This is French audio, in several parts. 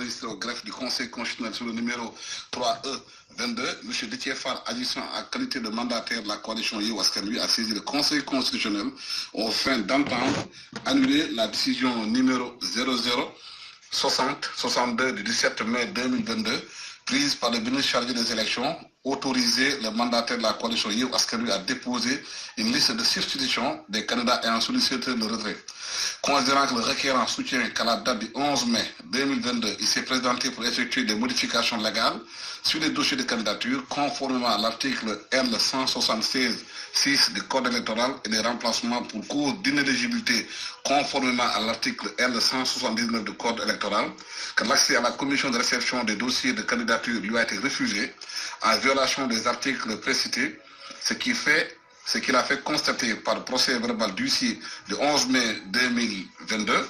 enregistré au greffe du Conseil constitutionnel sur le numéro 3E22, M. Déthié Fall, agissant en qualité de mandataire de la coalition Yewwi Askan Wi, a saisi le Conseil constitutionnel aux fins d'entendre annuler la décision numéro 0060-62 du 17 mai 2022, prise par le ministre chargé des élections, autorisé le mandataire de la coalition Yewwi Askan Wi à déposer une liste de substitution des candidats ayant sollicité le retrait. Considérant que le requérant soutient qu'à la date du 11 mai 2022, il s'est présenté pour effectuer des modifications légales sur les dossiers de candidature conformément à l'article L176-6 du Code électoral et des remplacements pour cause d'inéligibilité conformément à l'article L179 du Code électoral, que l'accès à la commission de réception des dossiers de candidature lui a été refusé en violation des articles précités, ce qu'il a fait constater par le procès verbal d'huissier du 11 mai 2022,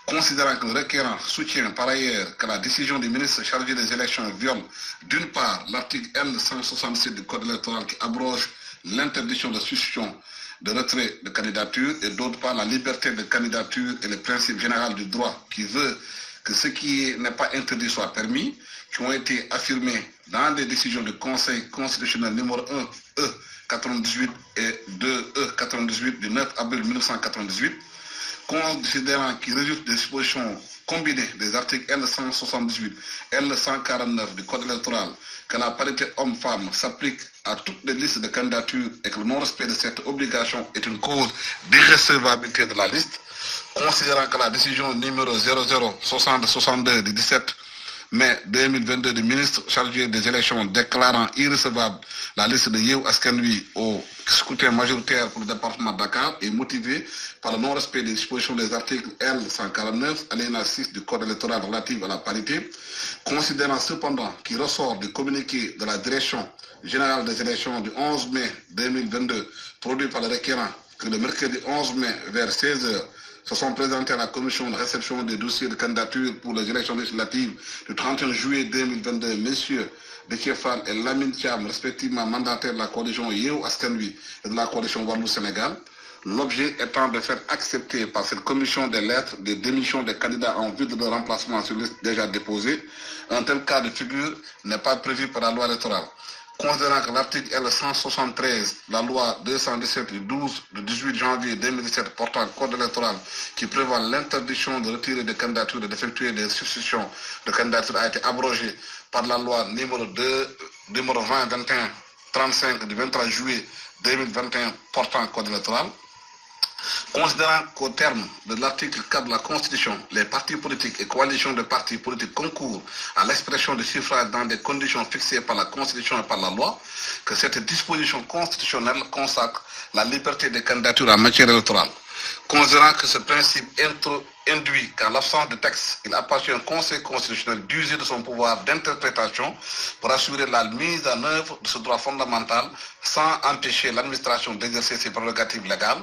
considérant que le requérant soutient par ailleurs que la décision du ministre chargé des élections viole d'une part l'article L167 du Code électoral qui abroge l'interdiction de substitution de retrait de candidature et d'autre part la liberté de candidature et le principe général du droit qui veut que ce qui n'est pas interdit soit permis, qui ont été affirmés dans des décisions du Conseil constitutionnel numéro 1E98 et 2E98 du 9 avril 1998, considérant qu'il résulte des dispositions combinées des articles L178 et L149 du Code électoral que la parité homme-femme s'applique à toutes les listes de candidatures et que le non-respect de cette obligation est une cause d'irrecevabilité de la liste, considérant que la décision numéro 0060-62 du 17 mai 2022 du ministre chargé des élections déclarant irrecevable la liste de Yewwi Askan Wi au scrutin majoritaire pour le département de Dakar est motivée par le non-respect des dispositions des articles L149, alinéa 6 du Code électoral relatif à la parité, considérant cependant qu'il ressort du communiqué de la Direction générale des élections du 11 mai 2022 produit par le requérant que le mercredi 11 mai vers 16 h se sont présentés à la commission de réception des dossiers de candidature pour les élections législatives du 31 juillet 2022, messieurs Déthié Fall et Lamine Thiam, respectivement mandataires de la coalition Yewwi Askan Wi et de la coalition Wallu Sénégal, l'objet étant de faire accepter par cette commission des lettres de démission des candidats en vue de leur remplacement sur liste déjà déposée. Un tel cas de figure n'est pas prévu par la loi électorale. Considérant que l'article L173, la loi 217 du 18 janvier 2017 portant code électoral qui prévoit l'interdiction de retirer des candidatures et d'effectuer des substitutions de candidatures a été abrogé par la loi numéro 20-21-35 du 23 juillet 2021 portant code électoral. Considérant qu'au terme de l'article 4 de la Constitution, les partis politiques et coalitions de partis politiques concourent à l'expression du suffrage dans des conditions fixées par la Constitution et par la loi, que cette disposition constitutionnelle consacre la liberté des candidatures en matière électorale. Considérant que ce principe induit qu'en l'absence de texte, il appartient au Conseil constitutionnel d'user de son pouvoir d'interprétation pour assurer la mise en œuvre de ce droit fondamental sans empêcher l'administration d'exercer ses prérogatives légales,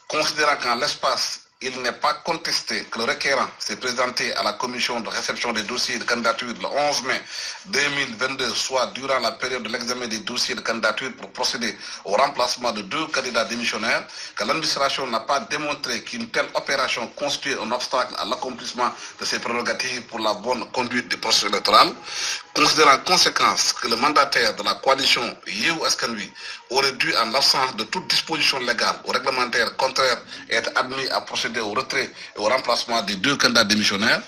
considérant qu'en l'espace, il n'est pas contesté que le requérant s'est présenté à la commission de réception des dossiers de candidature le 11 mai 2022, soit durant la période de l'examen des dossiers de candidature pour procéder au remplacement de 2 candidats démissionnaires, que l'administration n'a pas démontré qu'une telle opération constitue un obstacle à l'accomplissement de ses prérogatives pour la bonne conduite du processus électoral, considérant en conséquence que le mandataire de la coalition Yewwi Askan Wi aurait dû, en l'absence de toute disposition légale ou réglementaire contraire, être admis à procéder au retrait et au remplacement des 2 candidats démissionnaires,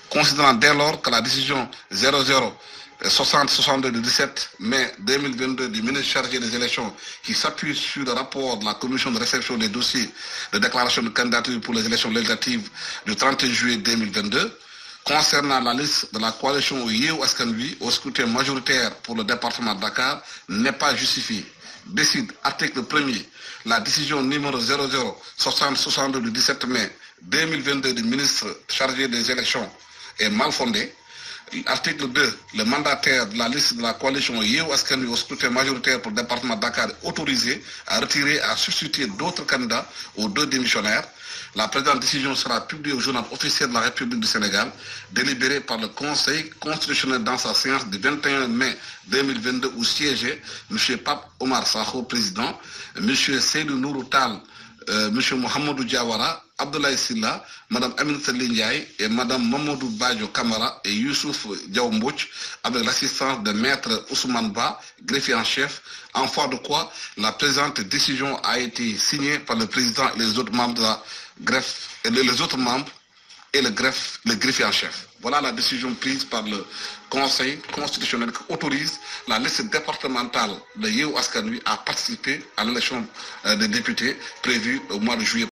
considérant dès lors que la décision 0060-62 du 17 mai 2022 du ministre chargé des élections qui s'appuie sur le rapport de la commission de réception des dossiers de déclaration de candidature pour les élections législatives du 31 juillet 2022, concernant la liste de la coalition Yewwi Askan Wi au scrutin majoritaire pour le département de Dakar n'est pas justifiée. Décide, article 1er, la décision numéro 0060-62 du 17 mai 2022 du ministre chargé des élections est mal fondée. Article 2, le mandataire de la liste de la coalition Yewwi Askan Wi au scrutin majoritaire pour le département de Dakar est autorisé à retirer et à substituer d'autres candidats aux 2 démissionnaires. La présente décision sera publiée au journal officiel de la République du Sénégal, délibérée par le Conseil constitutionnel dans sa séance du 21 mai 2022 où siégeaient M. Pape Omar Sakho, président, M. Seydou Nourou Tall, M. Mohamedou Diawara, Abdoulaye Silla, Mme Aminata Ndiaye et Mme Mamadou Badjo Kamara et Youssouf Diaoumbouch avec l'assistance de Maître Ousmane Ba, greffier en chef, en foi de quoi la présente décision a été signée par le président et les autres membres de la greffe, et les autres membres et le greffier en chef. Voilà la décision prise par le Conseil constitutionnel qui autorise la liste départementale de Yewwi Askan Wi à participer à l'élection des députés prévue au mois de juillet.